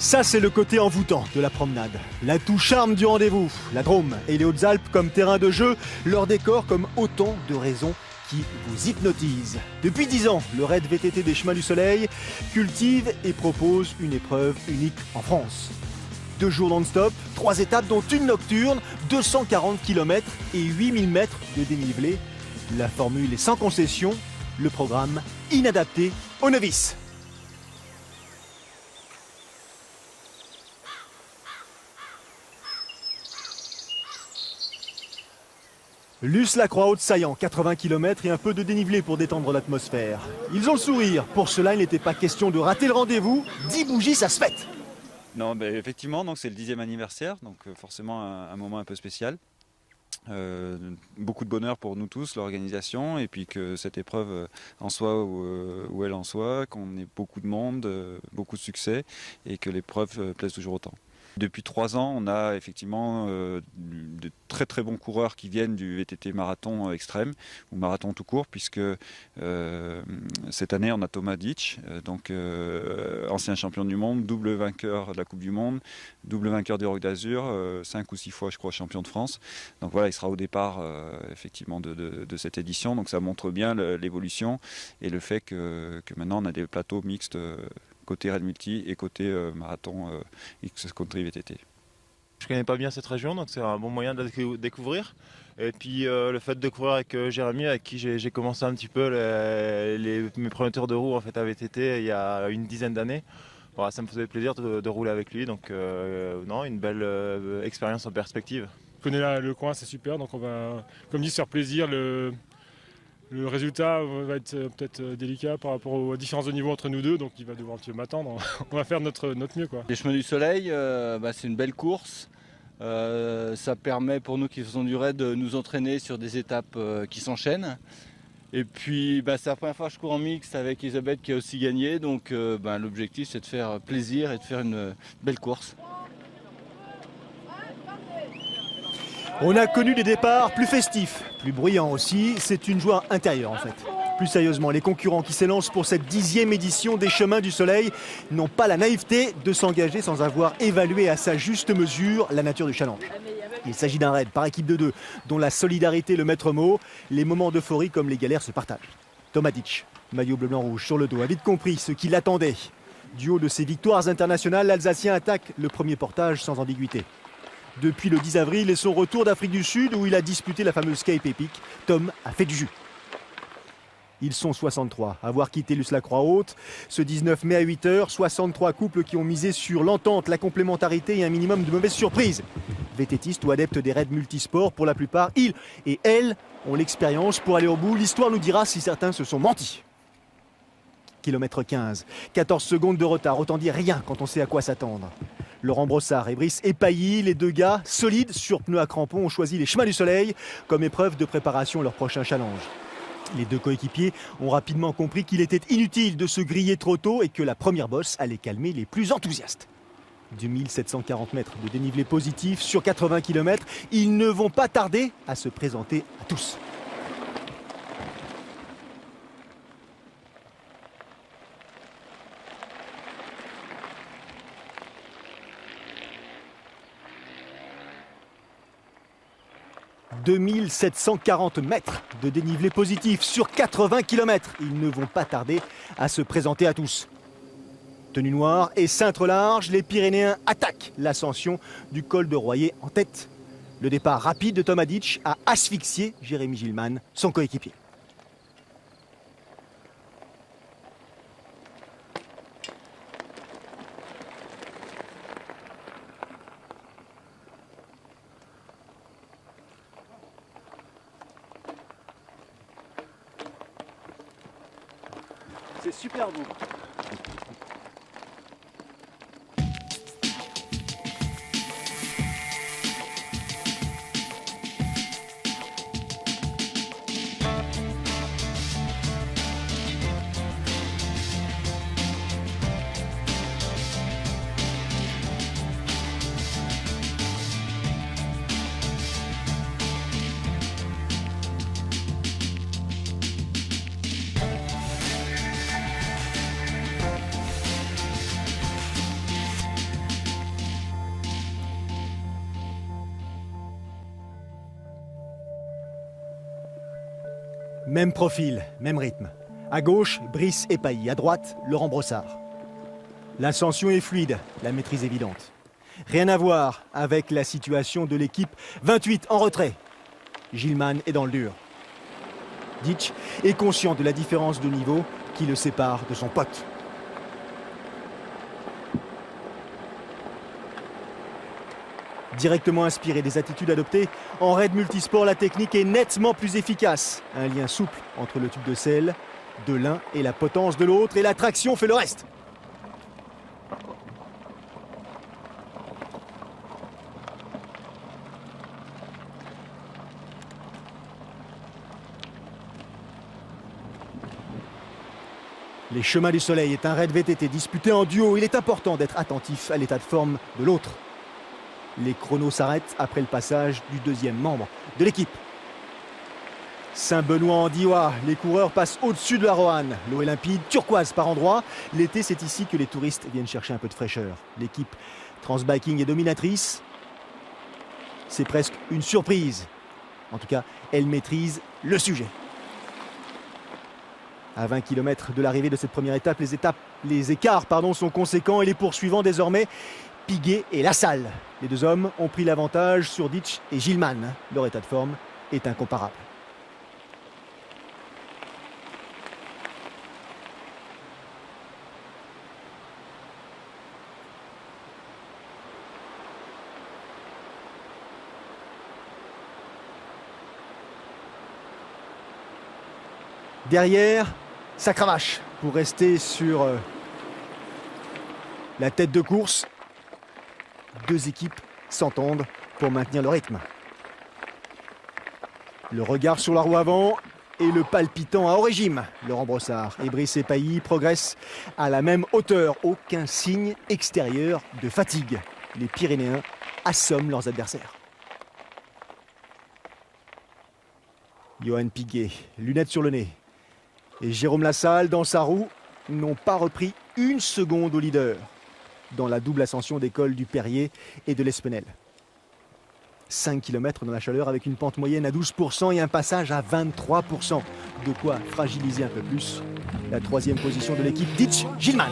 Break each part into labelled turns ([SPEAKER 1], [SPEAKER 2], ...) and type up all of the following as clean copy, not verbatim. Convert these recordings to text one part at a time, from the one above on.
[SPEAKER 1] Ça, c'est le côté envoûtant de la promenade. L'atout charme du rendez-vous. La Drôme et les Hautes-Alpes comme terrain de jeu, leur décor comme autant de raisons qui vous hypnotisent. Depuis 10 ans, le raid VTT des Chemins du Soleil cultive et propose une épreuve unique en France. 2 jours non-stop, 3 étapes dont une nocturne, 240 km et 8000 mètres de dénivelé. La formule est sans concession, le programme inadapté aux novices. Luz-la-Croix-Haute-Saillant, 80 km et un peu de dénivelé pour détendre l'atmosphère. Ils ont le sourire. Pour cela, il n'était pas question de rater le rendez-vous. 10 bougies, ça se fête.
[SPEAKER 2] Non, effectivement, donc c'est le 10e anniversaire, donc forcément un moment un peu spécial. Beaucoup de bonheur pour nous tous, l'organisation, et puis que cette épreuve en soit où elle en soit, qu'on ait beaucoup de monde, beaucoup de succès, et que l'épreuve plaise toujours autant. Depuis 3 ans, on a effectivement de très très bons coureurs qui viennent du VTT marathon extrême, ou marathon tout court, puisque cette année on a Thomas Ditch, ancien champion du monde, double vainqueur de la Coupe du Monde, double vainqueur du Rock d'Azur, 5 ou 6 fois je crois champion de France. Donc voilà, il sera au départ effectivement de cette édition, donc ça montre bien l'évolution et le fait que maintenant on a des plateaux mixtes côté Raid Multi et côté marathon X-Country VTT.
[SPEAKER 3] Je connais pas bien cette région, donc c'est un bon moyen de la découvrir. Et puis le fait de courir avec Jérémy, avec qui j'ai commencé un petit peu mes premiers tours de roue en fait, à VTT il y a une dizaine d'années. Voilà, ça me faisait plaisir de rouler avec lui, donc non, une belle expérience en perspective.
[SPEAKER 4] Je connais le coin, c'est super, donc on va, comme dit, se faire plaisir. Le résultat va être peut-être délicat par rapport aux différences de niveau entre nous deux, donc il va devoir un petit peu m'attendre. On va faire notre mieux, quoi.
[SPEAKER 5] Les Chemins du Soleil, c'est une belle course. Ça permet pour nous qui faisons du raid de nous entraîner sur des étapes qui s'enchaînent. Et puis c'est la première fois que je cours en mixte avec Elisabeth qui a aussi gagné. Donc l'objectif c'est de faire plaisir et de faire une belle course.
[SPEAKER 1] On a connu des départs plus festifs, plus bruyants aussi. C'est une joie intérieure en fait. Plus sérieusement, les concurrents qui s'élancent pour cette 10e édition des Chemins du Soleil n'ont pas la naïveté de s'engager sans avoir évalué à sa juste mesure la nature du challenge. Il s'agit d'un raid par équipe de 2, dont la solidarité est le maître mot. Les moments d'euphorie comme les galères se partagent. Thomas Ditch, maillot bleu-blanc-rouge sur le dos, a vite compris ce qui l'attendait. Du haut de ses victoires internationales, l'Alsacien attaque le premier portage sans ambiguïté. Depuis le 10 avril et son retour d'Afrique du Sud où il a disputé la fameuse Cape Epic, Tom a fait du jus. Ils sont 63 à avoir quitté Luz-la-Croix-Haute. Ce 19 mai à 8h, 63 couples qui ont misé sur l'entente, la complémentarité et un minimum de mauvaises surprises. Vététistes ou adeptes des raids multisports, pour la plupart, ils et elles ont l'expérience pour aller au bout. L'histoire nous dira si certains se sont mentis. Kilomètre 15, 14 secondes de retard, autant dire rien quand on sait à quoi s'attendre. Laurent Brossard et Brice Epailly, les deux gars solides sur pneus à crampons, ont choisi les Chemins du Soleil comme épreuve de préparation à leur prochain challenge. Les deux coéquipiers ont rapidement compris qu'il était inutile de se griller trop tôt et que la première bosse allait calmer les plus enthousiastes. 2740 mètres de dénivelé positif sur 80 km, ils ne vont pas tarder à se présenter à tous. « 2740 mètres de dénivelé positif sur 80 km. Ils ne vont pas tarder à se présenter à tous. Tenue noire et cintre large, les Pyrénéens attaquent l'ascension du col de Royer en tête. Le départ rapide de Thomas Ditch a asphyxié Jérémy Gilman, son coéquipier. C'est super beau. Même profil, même rythme. À gauche, Brice et Pailly. À droite, Laurent Brossard. L'ascension est fluide, la maîtrise évidente. Rien à voir avec la situation de l'équipe 28 en retrait. Gilman est dans le dur. Ditch est conscient de la différence de niveau qui le sépare de son pote. Directement inspiré des attitudes adoptées, en raid multisport, la technique est nettement plus efficace. Un lien souple entre le tube de selle de l'un et la potence de l'autre, et la traction fait le reste. Les Chemins du Soleil est un raid VTT disputé en duo. Il est important d'être attentif à l'état de forme de l'autre. Les chronos s'arrêtent après le passage du deuxième membre de l'équipe. Saint-Benoît-en-Diois, les coureurs passent au-dessus de la Roanne. L'eau est limpide, turquoise par endroits. L'été, c'est ici que les touristes viennent chercher un peu de fraîcheur. L'équipe Transbiking est dominatrice. C'est presque une surprise. En tout cas, elle maîtrise le sujet. À 20 km de l'arrivée de cette première étape, les écarts sont conséquents et les poursuivants désormais, Piguet et Lassalle. Les deux hommes ont pris l'avantage sur Ditch et Gilman. Leur état de forme est incomparable. Derrière, ça cravache pour rester sur la tête de course. Deux équipes s'entendent pour maintenir le rythme. Le regard sur la roue avant et le palpitant à haut régime. Laurent Brossard et Brice et Pailly progressent à la même hauteur. Aucun signe extérieur de fatigue. Les Pyrénéens assomment leurs adversaires. Johan Piguet, lunettes sur le nez. Et Jérôme Lassalle, dans sa roue, n'ont pas repris une seconde au leader dans la double ascension des cols du Perrier et de l'Espenel. 5 km dans la chaleur avec une pente moyenne à 12% et un passage à 23%. De quoi fragiliser un peu plus la troisième position de l'équipe Ditch-Gilman.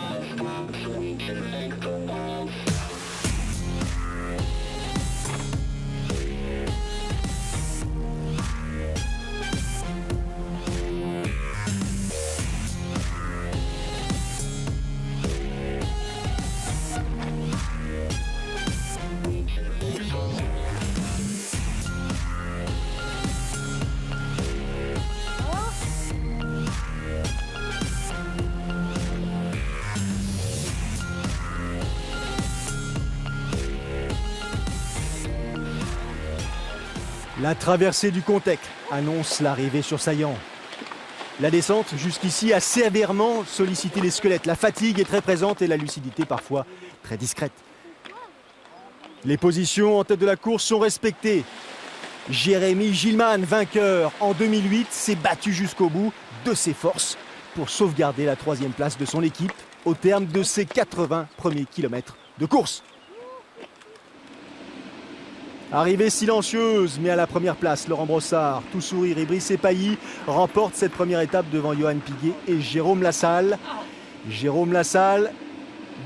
[SPEAKER 1] La traversée du Contec annonce l'arrivée sur Saillant. La descente jusqu'ici a sévèrement sollicité les squelettes. La fatigue est très présente et la lucidité parfois très discrète. Les positions en tête de la course sont respectées. Jérémy Gilman, vainqueur en 2008, s'est battu jusqu'au bout de ses forces pour sauvegarder la troisième place de son équipe au terme de ses 80 premiers kilomètres de course. Arrivée silencieuse, mais à la première place, Laurent Brossard, tout sourire et Brice et Pailly remportent cette première étape devant Johan Piguet et Jérôme Lassalle. Jérôme Lassalle,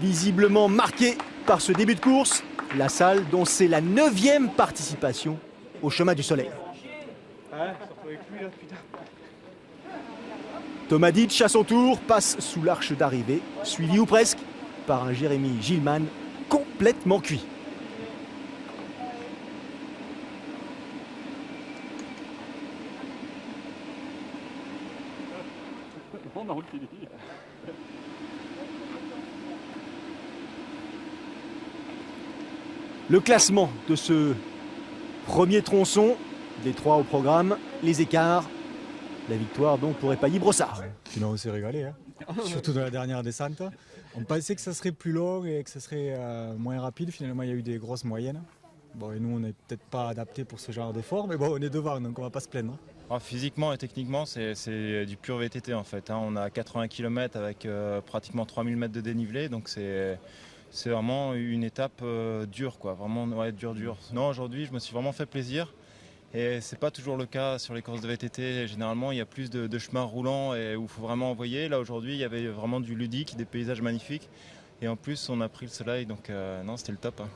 [SPEAKER 1] visiblement marqué par ce début de course. Lassalle, dont c'est la 9e participation au Chemin du Soleil. Thomas Ditch, à son tour, passe sous l'arche d'arrivée, suivi ou presque par un Jérémy Gilman complètement cuit. Le classement de ce premier tronçon, des 3 au programme, les écarts, la victoire donc pour Pailly Brossard.
[SPEAKER 6] Sinon on s'est régalé, hein. Surtout dans la dernière descente. On pensait que ça serait plus long et que ça serait moins rapide. Finalement il y a eu des grosses moyennes. Bon, et nous on n'est peut-être pas adaptés pour ce genre d'effort, mais bon on est devant donc on va pas se plaindre.
[SPEAKER 3] Alors, physiquement et techniquement c'est du pur VTT en fait, hein. On a 80 km avec pratiquement 3000 mètres de dénivelé, donc c'est vraiment une étape dure quoi, vraiment ouais, dure. Non, aujourd'hui je me suis vraiment fait plaisir Et c'est pas toujours le cas sur les courses de VTT. Généralement, il y a plus de chemins roulants et où il faut vraiment envoyer. Là, aujourd'hui, il y avait vraiment du ludique, des paysages magnifiques. Et en plus, on a pris le soleil, donc non, c'était le top, hein.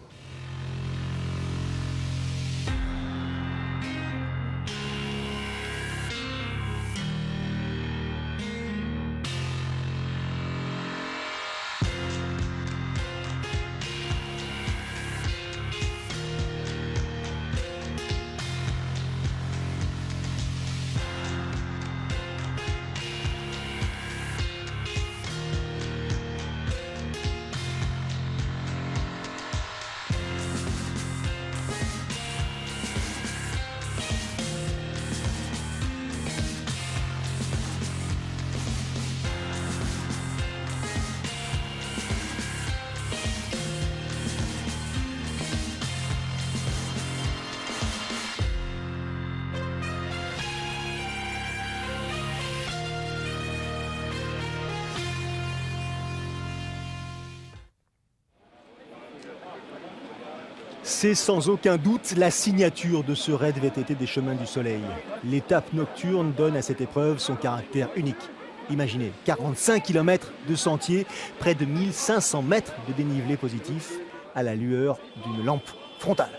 [SPEAKER 1] C'est sans aucun doute la signature de ce raid VTT des Chemins du Soleil. L'étape nocturne donne à cette épreuve son caractère unique. Imaginez, 45 km de sentier, près de 1500 mètres de dénivelé positif à la lueur d'une lampe frontale.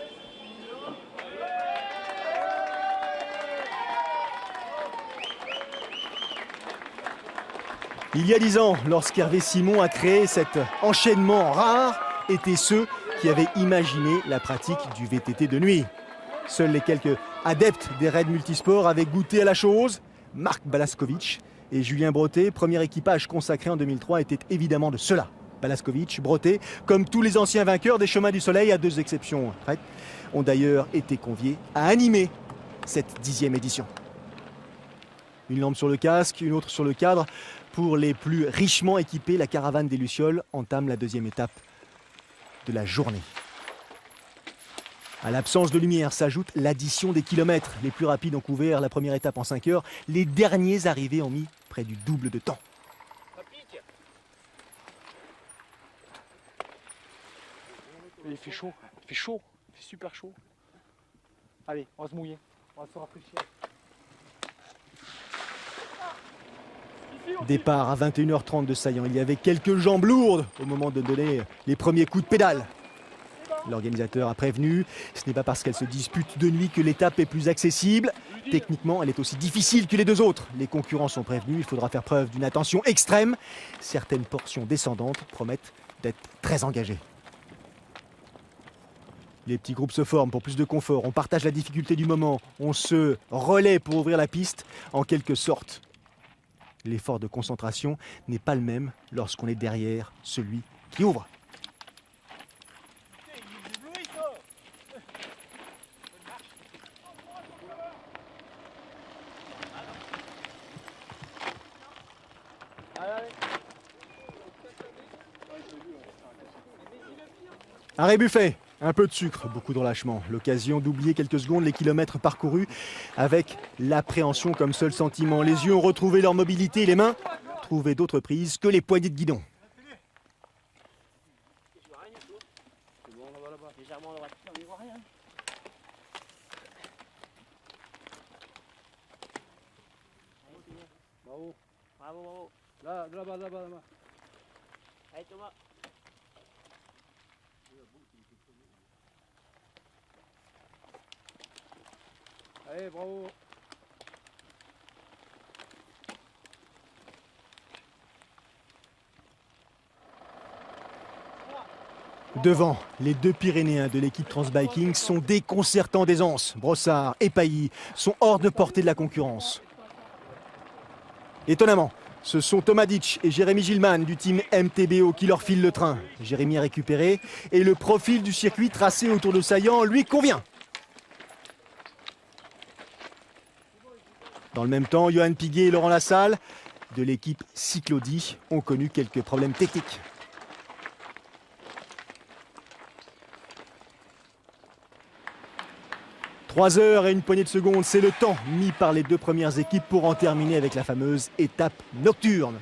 [SPEAKER 1] Il y a 10 ans, lorsqu'Hervé Simon a créé cet enchaînement rare, étaient ceux qui avaient imaginé la pratique du VTT de nuit. Seuls les quelques adeptes des raids multisports avaient goûté à la chose. Marc Balaskovic et Julien Breté, premier équipage consacré en 2003, étaient évidemment de ceux-là. Balaskovic, Breté, comme tous les anciens vainqueurs des Chemins du Soleil, à 2 exceptions près, ont d'ailleurs été conviés à animer cette 10e édition. Une lampe sur le casque, une autre sur le cadre. Pour les plus richement équipés, la caravane des Lucioles entame la 2e étape de la journée. À l'absence de lumière s'ajoute l'addition des kilomètres. Les plus rapides ont couvert la première étape en 5 heures. Les derniers arrivés ont mis près du double de temps.
[SPEAKER 7] Il fait chaud, il fait super chaud. Allez, on va se mouiller, on va se rafraîchir.
[SPEAKER 1] Départ à 21h30 de Saillant. Il y avait quelques jambes lourdes au moment de donner les premiers coups de pédale. L'organisateur a prévenu, ce n'est pas parce qu'elle se dispute de nuit que l'étape est plus accessible. Techniquement, elle est aussi difficile que les 2 autres. Les concurrents sont prévenus, il faudra faire preuve d'une attention extrême. Certaines portions descendantes promettent d'être très engagées. Les petits groupes se forment pour plus de confort. On partage la difficulté du moment. On se relaie pour ouvrir la piste en quelque sorte. L'effort de concentration n'est pas le même lorsqu'on est derrière celui qui ouvre. Arrêt buffet, un peu de sucre, beaucoup de relâchement. L'occasion d'oublier quelques secondes les kilomètres parcourus avec l'appréhension comme seul sentiment. Les yeux ont retrouvé leur mobilité et les mains trouvaient d'autres prises que les poignées de guidon.
[SPEAKER 7] Bravo, bravo. Là-bas. Allez Thomas. Allez, bravo.
[SPEAKER 1] Devant, les 2 Pyrénéens de l'équipe Transbiking sont déconcertants d'aisance. Brossard et Pailly sont hors de portée de la concurrence. Étonnamment, ce sont Thomas Ditch et Jérémy Gilman du team MTBO qui leur filent le train. Jérémy a récupéré et le profil du circuit tracé autour de Saillant lui convient. Dans le même temps, Johan Piguet et Laurent Lassalle de l'équipe Cyclodi ont connu quelques problèmes techniques. « 3 heures et une poignée de secondes, c'est le temps mis par les 2 premières équipes pour en terminer avec la fameuse étape nocturne.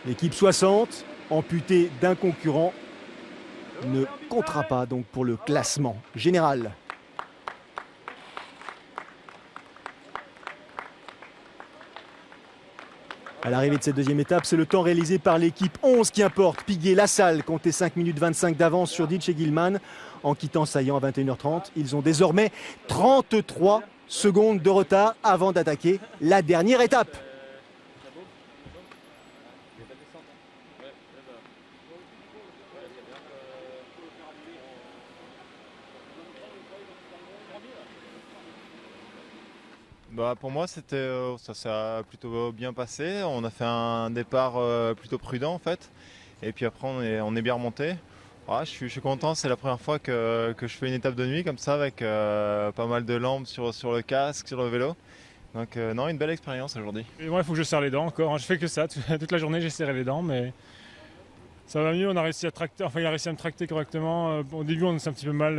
[SPEAKER 1] L'équipe 60, amputée d'un concurrent, ne comptera pas donc pour le classement général. À l'arrivée de cette deuxième étape, c'est le temps réalisé par l'équipe 11 qui importe. Piguet, Lassalle comptait 5 minutes 25 d'avance sur Ditch et Gilman. En quittant Saillant à 21h30, ils ont désormais 33 secondes de retard avant d'attaquer la dernière étape.
[SPEAKER 3] Bah, pour moi, ça s'est plutôt bien passé. On a fait un départ plutôt prudent en fait. Et puis après, on est bien remonté. Ouais, je suis content, c'est la première fois que je fais une étape de nuit comme ça avec pas mal de lampes sur le casque, sur le vélo. Donc non, une belle expérience aujourd'hui.
[SPEAKER 4] Et moi, il faut que je serre les dents encore, hein. Je fais que ça, toute la journée j'ai serré les dents, mais ça va mieux, on a réussi à tracter, enfin il a réussi à me tracter correctement. Au début on s'est un petit peu mal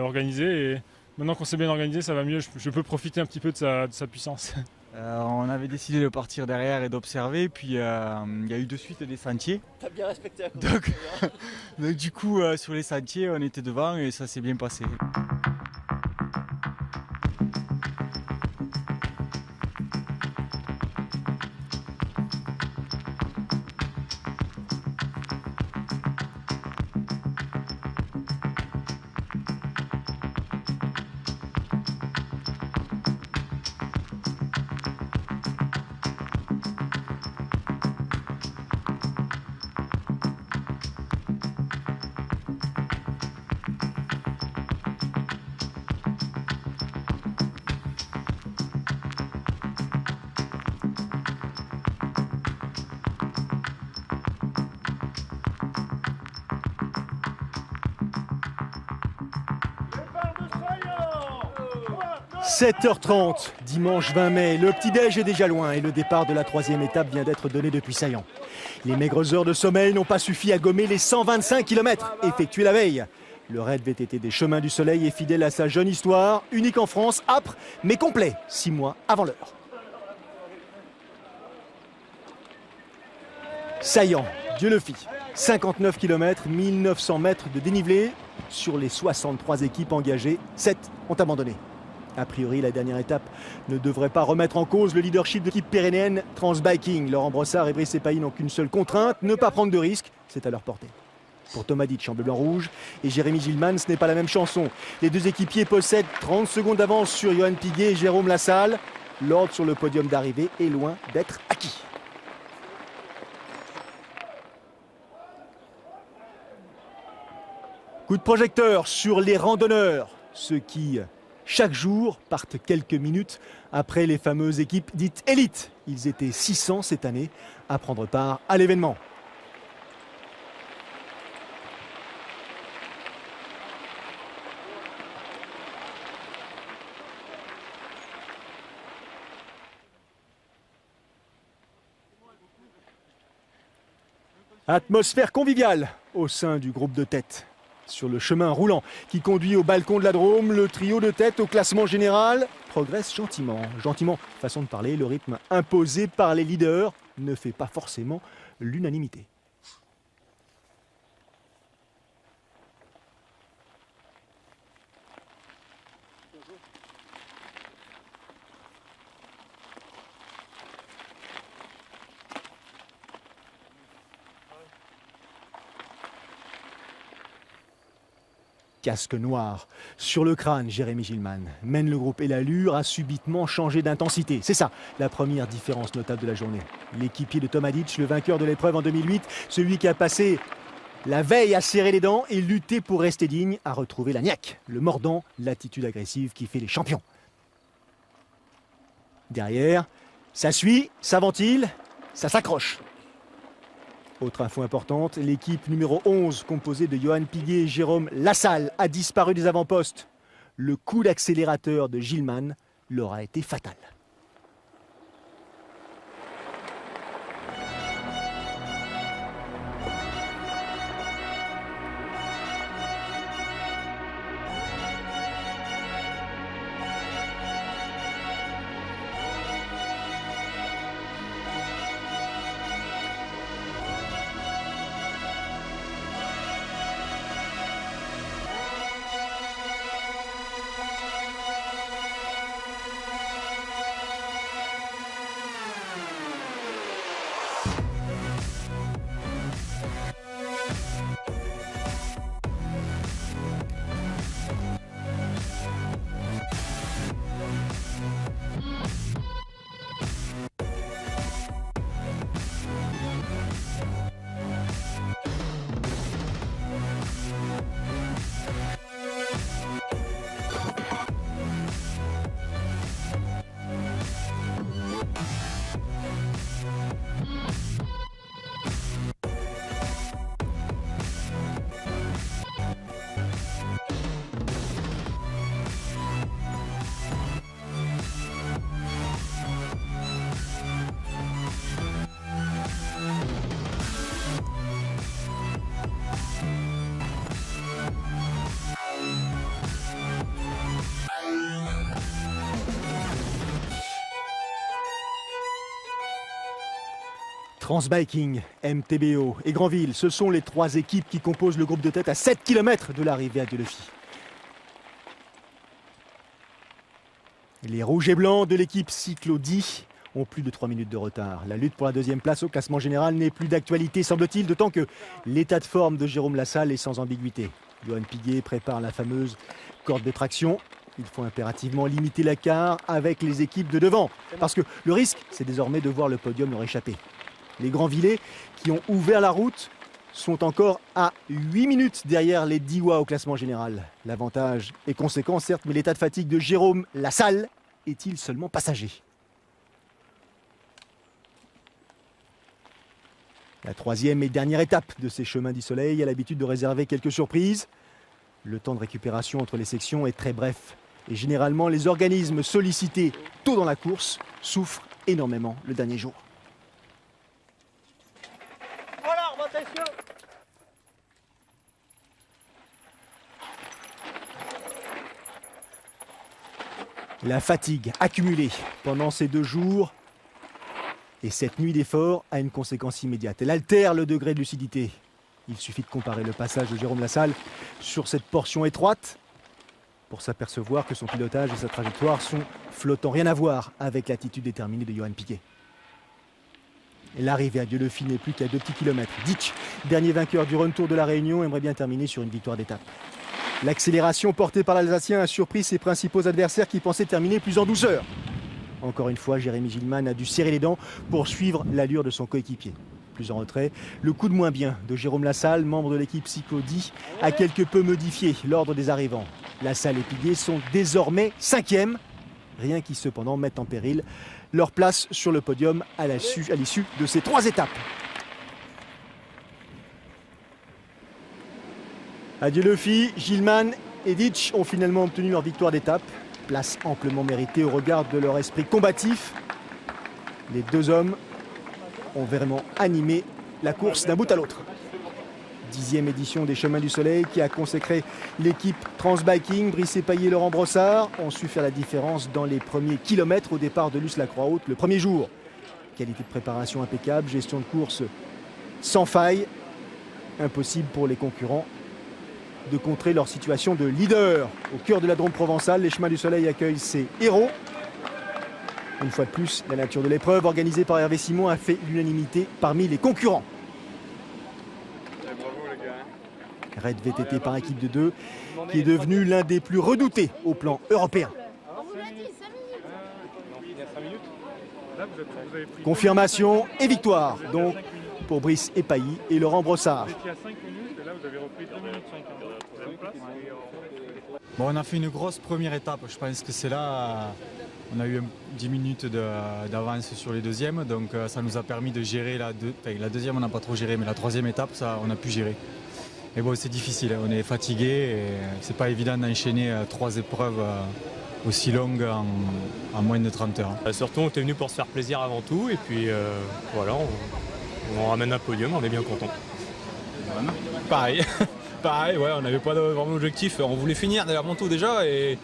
[SPEAKER 4] organisé et maintenant qu'on s'est bien organisé ça va mieux, je peux profiter un petit peu de sa puissance.
[SPEAKER 6] On avait décidé de partir derrière et d'observer, puis il y a eu de suite des sentiers.
[SPEAKER 8] T'as bien respecté la
[SPEAKER 6] Donc, donc du coup sur les sentiers on était devant et ça s'est bien passé.
[SPEAKER 1] « 7h30, dimanche 20 mai. Le petit-déj est déjà loin et le départ de la troisième étape vient d'être donné depuis Saillant. Les maigres heures de sommeil n'ont pas suffi à gommer les 125 km effectués la veille. Le raid VTT des Chemins du Soleil est fidèle à sa jeune histoire, unique en France, âpre mais complet, 6 mois avant l'heure. Saillant, Dieu le fit. 59 km, 1900 mètres de dénivelé. Sur les 63 équipes engagées, 7 ont abandonné. A priori, la dernière étape ne devrait pas remettre en cause le leadership de l'équipe pyrénéenne Transbiking. Laurent Brossard et Brice Epaille n'ont qu'une seule contrainte, ne pas prendre de risques, c'est à leur portée. Pour Thomas Ditch en bleu, blanc, rouge et Jérémy Gilman, ce n'est pas la même chanson. Les deux équipiers possèdent 30 secondes d'avance sur Johan Piguet et Jérôme Lassalle. L'ordre sur le podium d'arrivée est loin d'être acquis. Coup de projecteur sur les randonneurs, ceux qui, chaque jour, partent quelques minutes après les fameuses équipes dites élites. Ils étaient 600 cette année à prendre part à l'événement. Atmosphère conviviale au sein du groupe de tête. Sur le chemin roulant qui conduit au balcon de la Drôme, le trio de tête au classement général progresse gentiment. Gentiment, façon de parler, le rythme imposé par les leaders ne fait pas forcément l'unanimité. Casque noir sur le crâne, Jérémy Gilman mène le groupe et l'allure a subitement changé d'intensité. C'est ça, la première différence notable de la journée. L'équipier de Thomas Ditch, le vainqueur de l'épreuve en 2008, celui qui a passé la veille à serrer les dents et lutter pour rester digne, a retrouvé la niaque, le mordant, l'attitude agressive qui fait les champions. Derrière, ça suit, ça ventile, ça s'accroche. Autre info importante, l'équipe numéro 11, composée de Johan Piguet et Jérôme Lassalle, a disparu des avant-postes. Le coup d'accélérateur de Gilman leur a été fatal. Transbiking, MTBO et Granville, ce sont les 3 équipes qui composent le groupe de tête à 7 km de l'arrivée à Dieulefit. Les rouges et blancs de l'équipe Cyclo-10 ont plus de 3 minutes de retard. La lutte pour la 2e place au classement général n'est plus d'actualité, semble-t-il, d'autant que l'état de forme de Jérôme Lassalle est sans ambiguïté. Johan Piguet prépare la fameuse corde de traction. Il faut impérativement limiter l'écart avec les équipes de devant, parce que le risque, c'est désormais de voir le podium leur échapper. Les Granvillais, qui ont ouvert la route, sont encore à 8 minutes derrière les Diois au classement général. L'avantage est conséquent, certes, mais l'état de fatigue de Jérôme Lassalle est-il seulement passager? La 3e et dernière étape de ces chemins du soleil a l'habitude de réserver quelques surprises. Le temps de récupération entre les sections est très bref. Et généralement, les organismes sollicités tôt dans la course souffrent énormément le dernier jour.
[SPEAKER 7] Voilà, attention.
[SPEAKER 1] La fatigue accumulée pendant ces 2 jours et cette nuit d'effort a une conséquence immédiate. Elle altère le degré de lucidité. Il suffit de comparer le passage de Jérôme Lassalle sur cette portion étroite pour s'apercevoir que son pilotage et sa trajectoire sont flottants. Rien à voir avec l'attitude déterminée de Johan Piguet. L'arrivée à Dieulefit n'est plus qu'à 2 petits kilomètres. Ditch, dernier vainqueur du Run Tour de la Réunion, aimerait bien terminer sur une victoire d'étape. L'accélération portée par l'Alsacien a surpris ses principaux adversaires qui pensaient terminer plus en douceur. Encore une fois, Jérémy Gilman a dû serrer les dents pour suivre l'allure de son coéquipier. Plus en retrait, le coup de moins bien de Jérôme Lassalle, membre de l'équipe Cyclo-10, a quelque peu modifié l'ordre des arrivants. Lassalle et Piguet sont désormais 5e, rien qui cependant mette en péril leur place sur le podium à l'issue de ces 3 étapes. À Dieulefit, Gilman et Ditch ont finalement obtenu leur victoire d'étape. Place amplement méritée au regard de leur esprit combatif. Les 2 hommes ont vraiment animé la course d'un bout à l'autre. 10e édition des Chemins du Soleil qui a consacré l'équipe Transbiking. Brice Epaillé et Laurent Brossard ont su faire la différence dans les premiers kilomètres au départ de Luce-la-Croix-Haute le premier jour. Qualité de préparation impeccable, gestion de course sans faille. Impossible pour les concurrents de contrer leur situation de leader. Au cœur de la Drôme provençale, les Chemins du Soleil accueillent ses héros. Une fois de plus, la nature de l'épreuve organisée par Hervé Simon a fait l'unanimité parmi les concurrents. Raid VTT par équipe de 2, qui est devenu l'un des plus redoutés au plan européen. Confirmation et victoire donc pour Brice Epaillé et Laurent Brossard.
[SPEAKER 6] Bon, on a fait une grosse première étape. Je pense que c'est là, on a eu 10 minutes d'avance sur les 2e, donc ça nous a permis de gérer la 2e, on n'a pas trop géré, mais la 3e étape, ça, on a pu gérer. Mais bon, c'est difficile, on est fatigué et c'est pas évident d'enchaîner 3 épreuves aussi longues en moins de 30 heures.
[SPEAKER 8] Surtout, on était venu pour se faire plaisir avant tout, et puis voilà, on ramène un podium, on est bien content. Pareil. Pareil, ouais, on n'avait pas vraiment d'objectif, on voulait finir avant tout déjà, et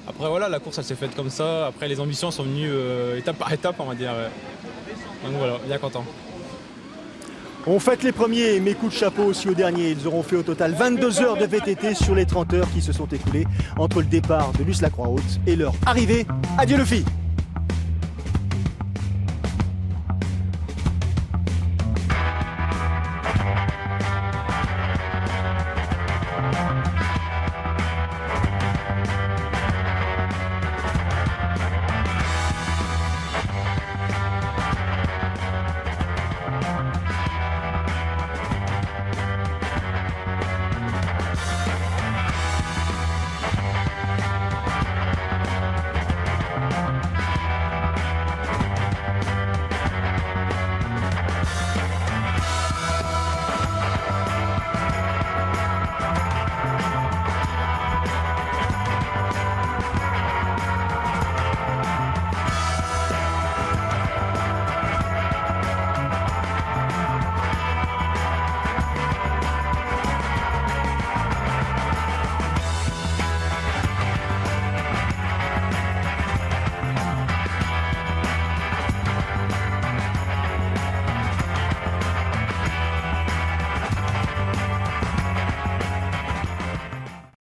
[SPEAKER 8] après voilà, la course elle s'est faite comme ça, après les ambitions sont venues étape par étape, on va dire. Ouais. Donc voilà, bien content.
[SPEAKER 1] On fête les premiers, mais coup de chapeau aussi aux derniers. Ils auront fait au total 22 heures de VTT sur les 30 heures qui se sont écoulées entre le départ de Luce-la-Croix-Haute et leur arrivée à Dieulefit.